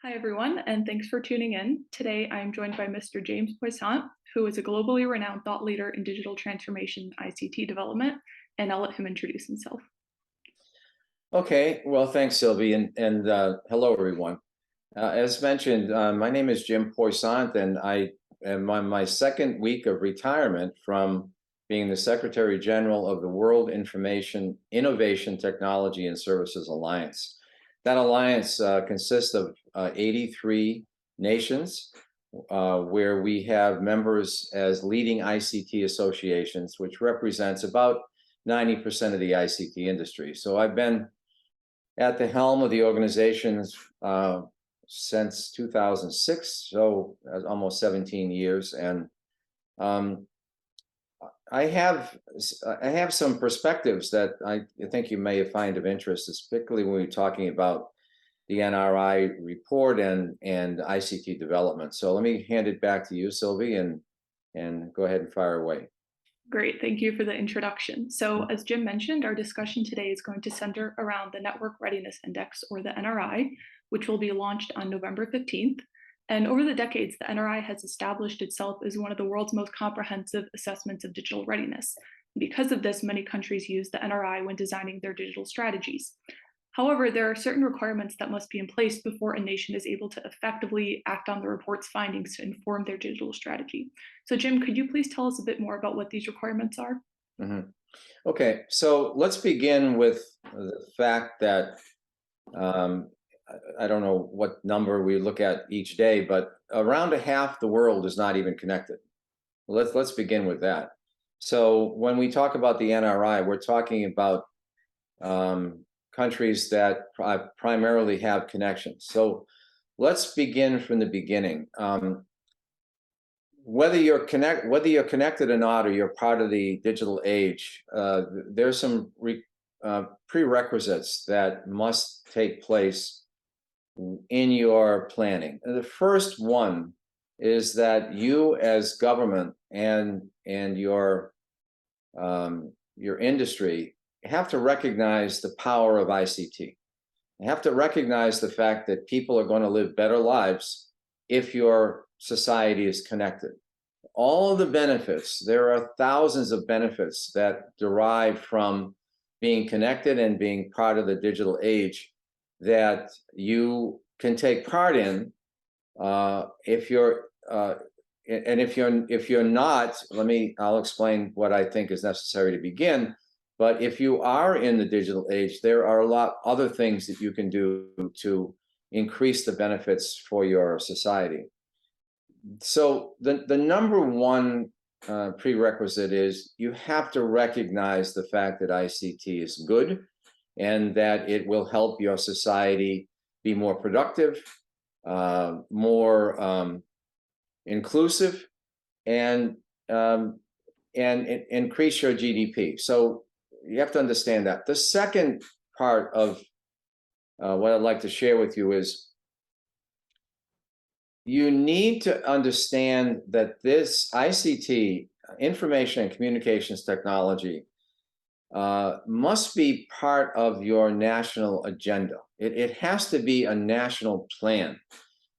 Hi, everyone, and thanks for tuning in. Today, I am joined by Mr. James Poisant, who is a globally renowned thought leader in digital transformation and ICT development, and I'll let him introduce himself. Okay, well, thanks, Sylvie, and hello, everyone. As mentioned, my name is Jim Poisant, and I am on my second week of retirement from being the Secretary General of the World Information Innovation Technology and Services Alliance. That alliance consists of 83 nations, where we have members as leading ICT associations, which represents about 90% of the ICT industry. So I've been at the helm of the organizations since 2006, so almost 17 years, and um, I have some perspectives that I think you may find of interest, particularly when we're talking about the NRI report and ICT development. So let me hand it back to you, Sylvie, and go ahead and fire away. Great, thank you for the introduction. So, as Jim mentioned, our discussion today is going to center around the Network Readiness Index, or the NRI, which will be launched on November 15th. And over the decades, the NRI has established itself as one of the world's most comprehensive assessments of digital readiness. Because of this, many countries use the NRI when designing their digital strategies. However, there are certain requirements that must be in place before a nation is able to effectively act on the report's findings to inform their digital strategy. So, Jim, could you please tell us a bit more about what these requirements are? Mhm. Okay, so let's begin with the fact that um, I don't know what number we look at each day, but around a half the world is not even connected. Let's begin with that. So when we talk about the NRI, we're talking about countries that primarily have connections. So let's begin from the beginning. Whether you're connected or not, or you're part of the digital age, there's some prerequisites that must take place in your planning. And the first one is that you, as government and your industry, have to recognize the power of ICT. You have to recognize the fact that people are going to live better lives if your society is connected. All of the benefits, there are thousands of benefits that derive from being connected and being part of the digital age that you can take part in. If you're and if you're not, I'll explain what I think is necessary to begin. But if you are in the digital age, there are a lot other things that you can do to increase the benefits for your society. So the number one prerequisite is you have to recognize the fact that ICT is good and that it will help your society be more productive, more inclusive, and increase your GDP. So you have to understand that. The second part of what I'd like to share with you is you need to understand that this ICT, information and communications technology, must be part of your national agenda. It has to be a national plan.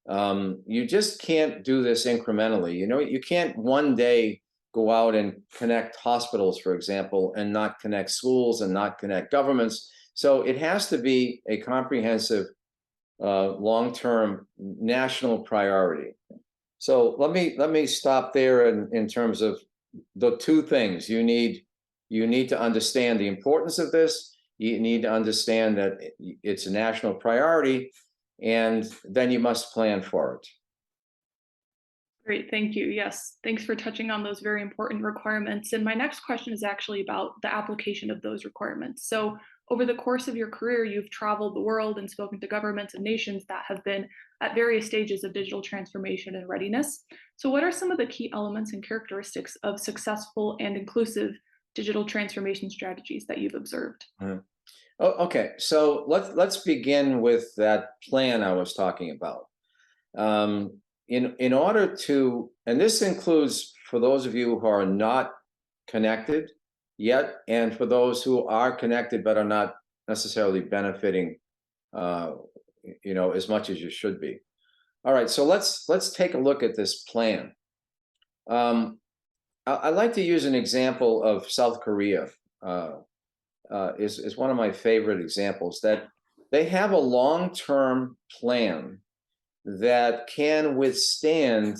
You just can't do this incrementally. You know, you can't one day go out and connect hospitals, for example, and not connect schools and not connect governments. So it has to be a comprehensive long-term national priority. So let me stop there in terms of the two things. You need to understand the importance of this. You need to understand that it's a national priority, and then you must plan for it. Great, thank you. Yes, thanks for touching on those very important requirements. And my next question is actually about the application of those requirements. So, over the course of your career, you've traveled the world and spoken to governments and nations that have been at various stages of digital transformation and readiness. So, what are some of the key elements and characteristics of successful and inclusive digital transformation strategies that you've observed? Mhm. Oh, okay, so let's begin with that plan I was talking about. In order to, and this includes for those of you who are not connected yet, and for those who are connected but are not necessarily benefiting, as much as you should be. All right, so let's take a look at this plan. I'd like to use an example of South Korea. Is one of my favorite examples, that they have a long-term plan that can withstand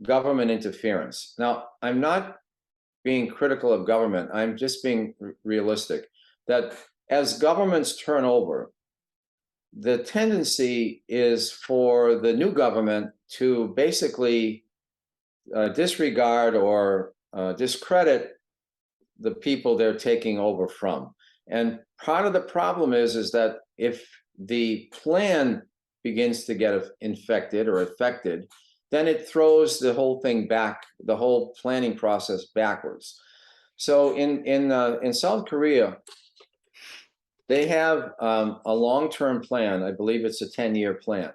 government interference. Now, I'm not being critical of government. I'm just being realistic that as governments turn over, the tendency is for the new government to basically disregard or discredit the people they're taking over from. And part of the problem is that if the plan begins to get infected or affected, then it throws the whole thing back, the whole planning process backwards. So in South Korea, they have a long-term plan. I believe it's a 10-year plan.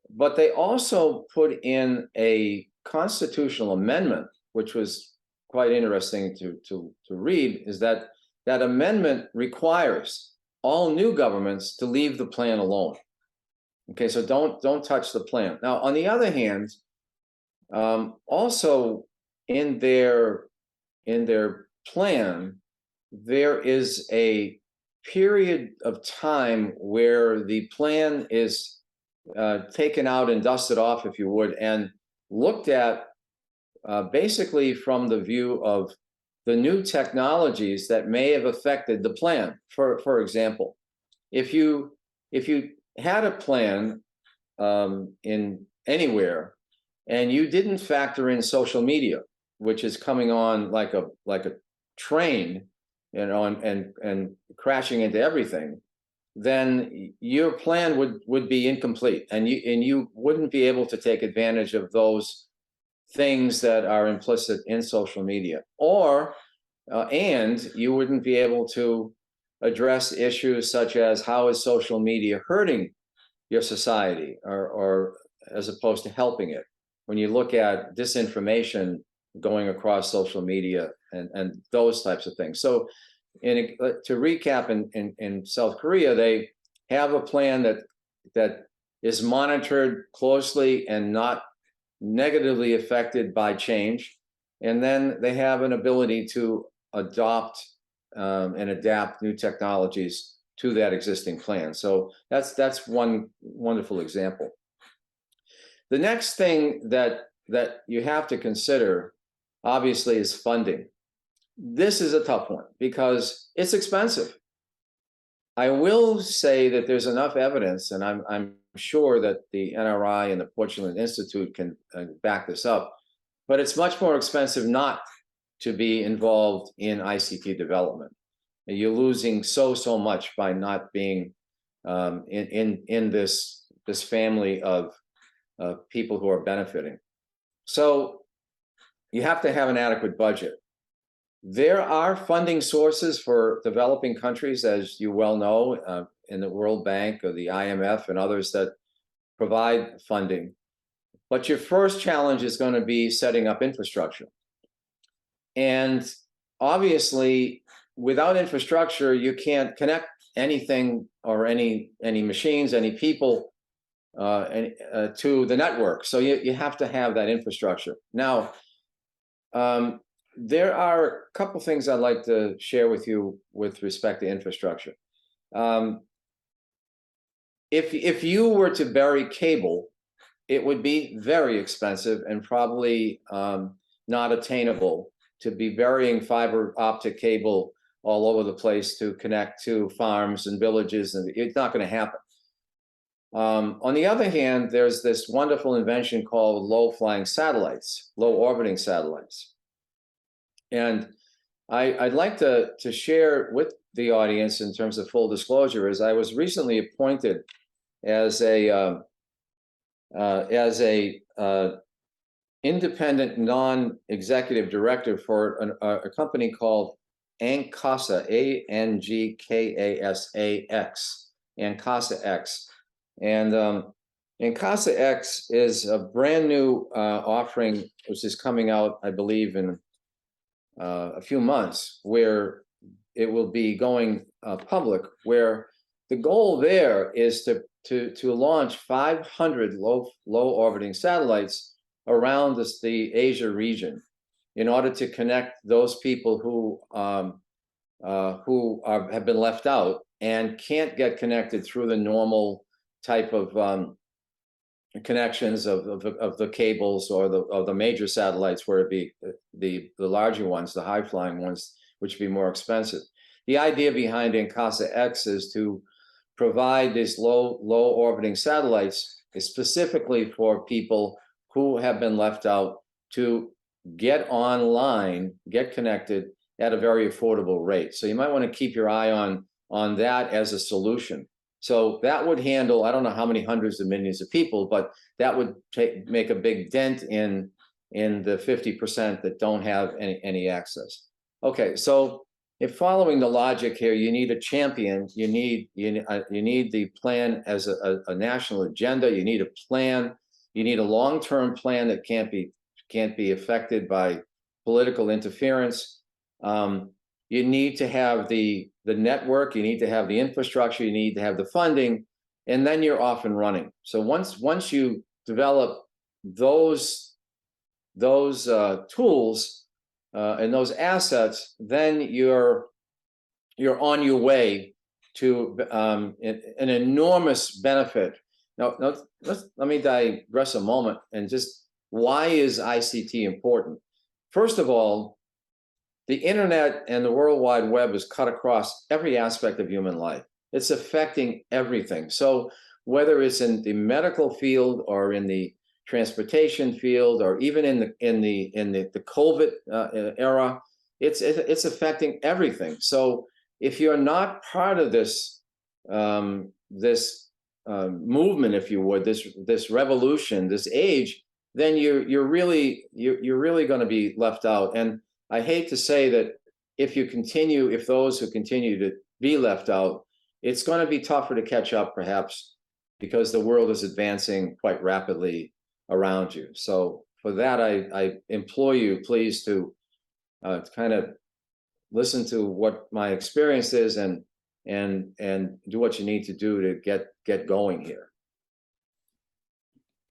But they also put in a constitutional amendment, which was quite interesting to read, is that that amendment requires all new governments to leave the plan alone. Okay, so don't touch the plan. Now, on the other hand, also in their plan, there is a period of time where the plan is taken out and dusted off, if you would, and looked at basically from the view of the new technologies that may have affected the plan. For example, if you had a plan in anywhere and you didn't factor in social media, which is coming on like a train, you know, and crashing into everything, then your plan would be incomplete, and you wouldn't be able to take advantage of those things that are implicit in social media, or and you wouldn't be able to address issues such as how is social media hurting your society, or as opposed to helping it. When you look at disinformation going across social media and those types of things. So to recap, in South Korea, they have a plan that is monitored closely and not negatively affected by change. And then they have an ability to adopt and adapt new technologies to that existing plan. So that's one wonderful example. The next thing that you have to consider, obviously, is funding. This is a tough one because it's expensive. I will say that there's enough evidence, and I'm sure that the NRI and the Poisant Institute can back this up, but it's much more expensive not to be involved in ICT development. And you're losing so much by not being in this family of people who are benefiting. So you have to have an adequate budget. There are funding sources for developing countries, as you well know, in the World Bank or the IMF and others that provide funding. But your first challenge is going to be setting up infrastructure. And obviously, without infrastructure, you can't connect anything or any machines, any people to the network. So you have to have that infrastructure. Now, there are a couple things I'd like to share with you with respect to infrastructure. If you were to bury cable, it would be very expensive and probably not attainable to be burying fiber optic cable all over the place to connect to farms and villages, and it's not going to happen. On the other hand, there's this wonderful invention called low-flying satellites, low-orbiting satellites. And I'd like to share with the audience, in terms of full disclosure, is I was recently appointed as a independent non-executive director for a company called ANKASA, ANGKASAX, ANKASA X. And ANKASA X is a brand new offering, which is coming out, I believe, in a few months, where it will be going public, where the goal there is to to launch 500 low orbiting satellites around the Asia region in order to connect those people who have been left out and can't get connected through the normal type of connections of the cables or the major satellites, where it be the larger ones, the high flying ones, which would be more expensive. The idea behind Incasa X is to provide these low orbiting satellites specifically for people who have been left out to get online, get connected at a very affordable rate. So you might want to keep your eye on that as a solution. So that would handle, I don't know how many hundreds of millions of people, but that would make a big dent in the 50% that don't have any access. Okay, so if following the logic here, you need a champion, you need the plan as a national agenda, you need a plan, you need a long-term plan that can't be affected by political interference. You need to have the network, you need to have the infrastructure, you need to have the funding, and then you're off and running. So once you develop those tools and those assets, then you're on your way to an enormous benefit. Now let me digress a moment and just, why is ICT important? First of all, the internet and the World Wide Web is cut across every aspect of human life. It's affecting everything. So whether it's in the medical field or in the transportation field or even in the COVID era, it's affecting everything. So if you're not part of this movement, if you would, this revolution, this age, then you're really going to be left out. And I hate to say that if those who continue to be left out, it's going to be tougher to catch up, perhaps, because the world is advancing quite rapidly around you. So for that, I implore you, please, to kind of listen to what my experience is and do what you need to do to get going here.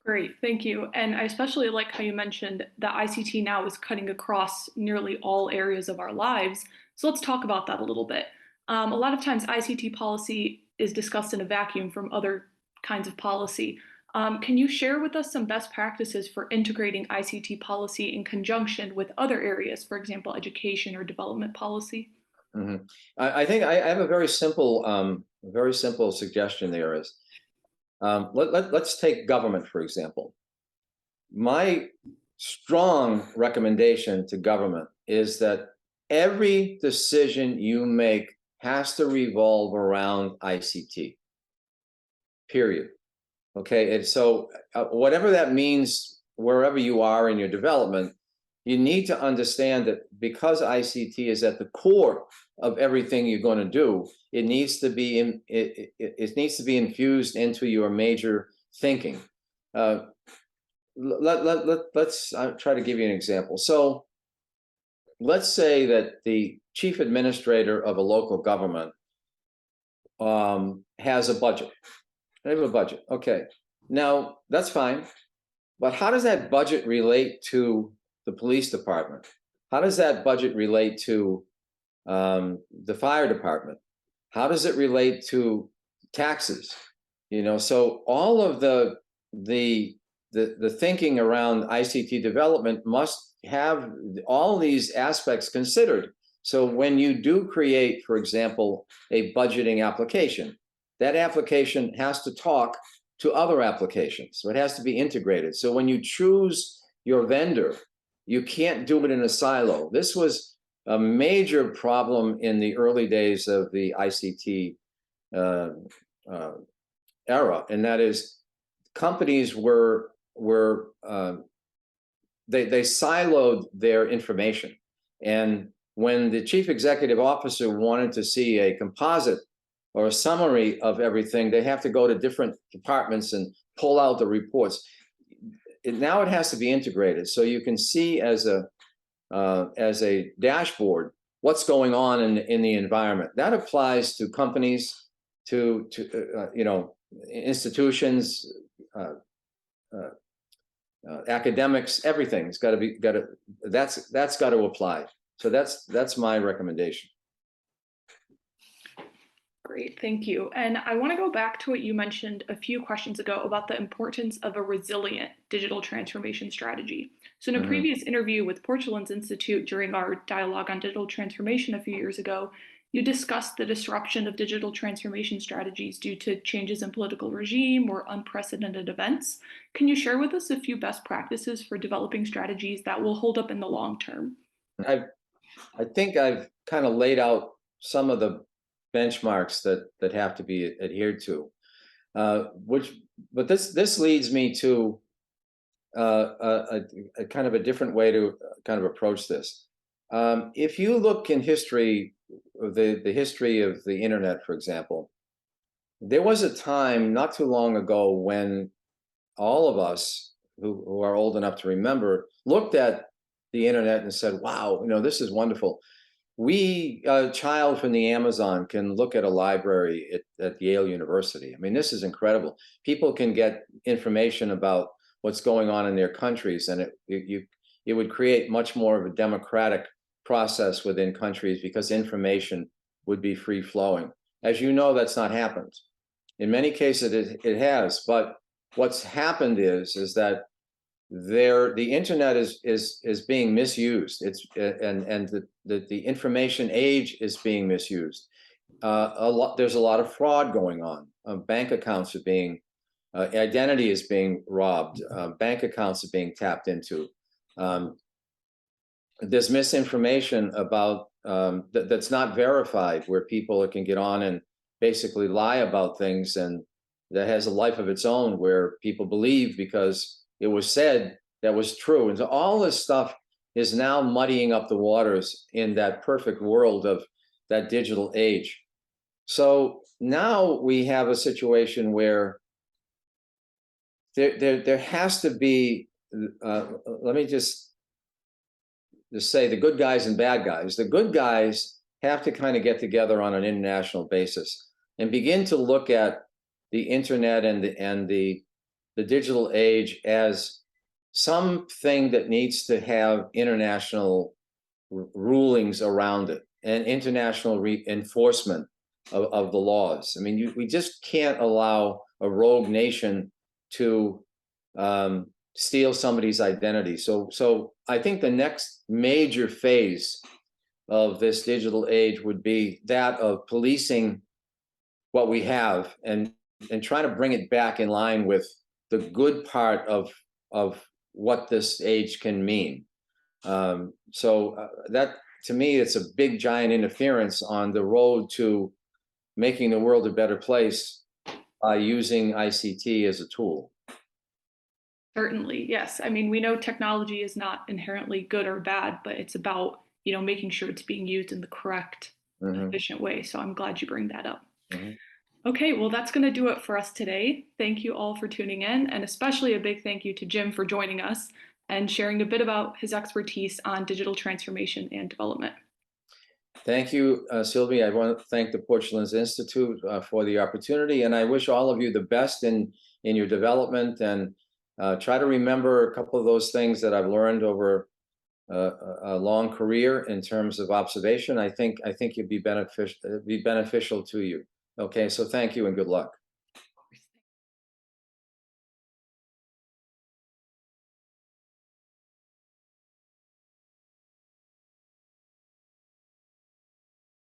Great, thank you. And I especially like how you mentioned that ICT now is cutting across nearly all areas of our lives. So let's talk about that a little bit. A lot of times ICT policy is discussed in a vacuum from other kinds of policy. Can you share with us some best practices for integrating ICT policy in conjunction with other areas, for example, education or development policy? Mm-hmm. I think I have a very simple suggestion there is, let's take government, for example. My strong recommendation to government is that every decision you make has to revolve around ICT, period. Okay, and so whatever that means, wherever you are in your development, you need to understand that because ICT is at the core of everything you're going to do, it needs to be infused into your major thinking. Let's try to give you an example. So let's say that the chief administrator of a local government has a budget. They have a budget. Okay, now that's fine, but how does that budget relate to the police department? How does that budget relate to the fire department? How does it relate to taxes? So all of the thinking around ICT development must have all these aspects considered. So when you do create, for example, a budgeting application, that application has to talk to other applications. So it has to be integrated. So when you choose your vendor, you can't do it in a silo. This was a major problem in the early days of the ICT era, and that is companies they siloed their information. And when the chief executive officer wanted to see a composite or a summary of everything, they have to go to different departments and pull out the reports. Now it has to be integrated, so you can see as a dashboard what's going on in the environment. That applies to companies, to institutions, academics, everything's got to that's got to apply. So that's my recommendation. Great, thank you. And I want to go back to what you mentioned a few questions ago about the importance of a resilient digital transformation strategy. So in a previous interview with Porcelains Institute during our dialogue on digital transformation a few years ago, you discussed the disruption of digital transformation strategies due to changes in political regime or unprecedented events. Can you share with us a few best practices for developing strategies that will hold up in the long term? I think I've kind of laid out some of the benchmarks that have to be adhered to, but this leads me to a kind of a different way to kind of approach this. If you look in history, the history of the internet, for example, there was a time not too long ago when all of us who are old enough to remember looked at the internet and said, wow, this is wonderful. A child from the Amazon can look at a library at Yale University. I mean, this is incredible. People can get information about what's going on in their countries, and it would create much more of a democratic process within countries because information would be free flowing. As you know, that's not happened. In many cases, it has, but what's happened is that the internet is being misused. The information age is being misused. There's a lot of fraud going on. Bank accounts are being identity is being robbed. Bank accounts are being tapped into. There's misinformation about that's not verified, where people can get on and basically lie about things, and that has a life of its own, where people believe because it was said that was true. And so all this stuff is now muddying up the waters in that perfect world of that digital age. So now we have a situation where there has to be, let me just say, the good guys and bad guys. The good guys have to kind of get together on an international basis and begin to look at the internet and the digital age as something that needs to have international rulings around it and international enforcement of the laws. I mean, we just can't allow a rogue nation to steal somebody's identity. So I think the next major phase of this digital age would be that of policing what we have and trying to bring it back in line with the good part of what this age can mean. That, to me, it's a big, giant interference on the road to making the world a better place by using ICT as a tool. Certainly, yes. I mean, we know technology is not inherently good or bad, but it's about, making sure it's being used in the correct, efficient way. So I'm glad you bring that up. Okay, well, that's going to do it for us today. Thank you all for tuning in, and especially a big thank you to Jim for joining us and sharing a bit about his expertise on digital transformation and development. Thank you, Sylvie. I want to thank the Porcelains Institute for the opportunity, and I wish all of you the best in your development, and try to remember a couple of those things that I've learned over a long career in terms of observation. I think it'd be beneficial to you. Okay, so thank you and good luck.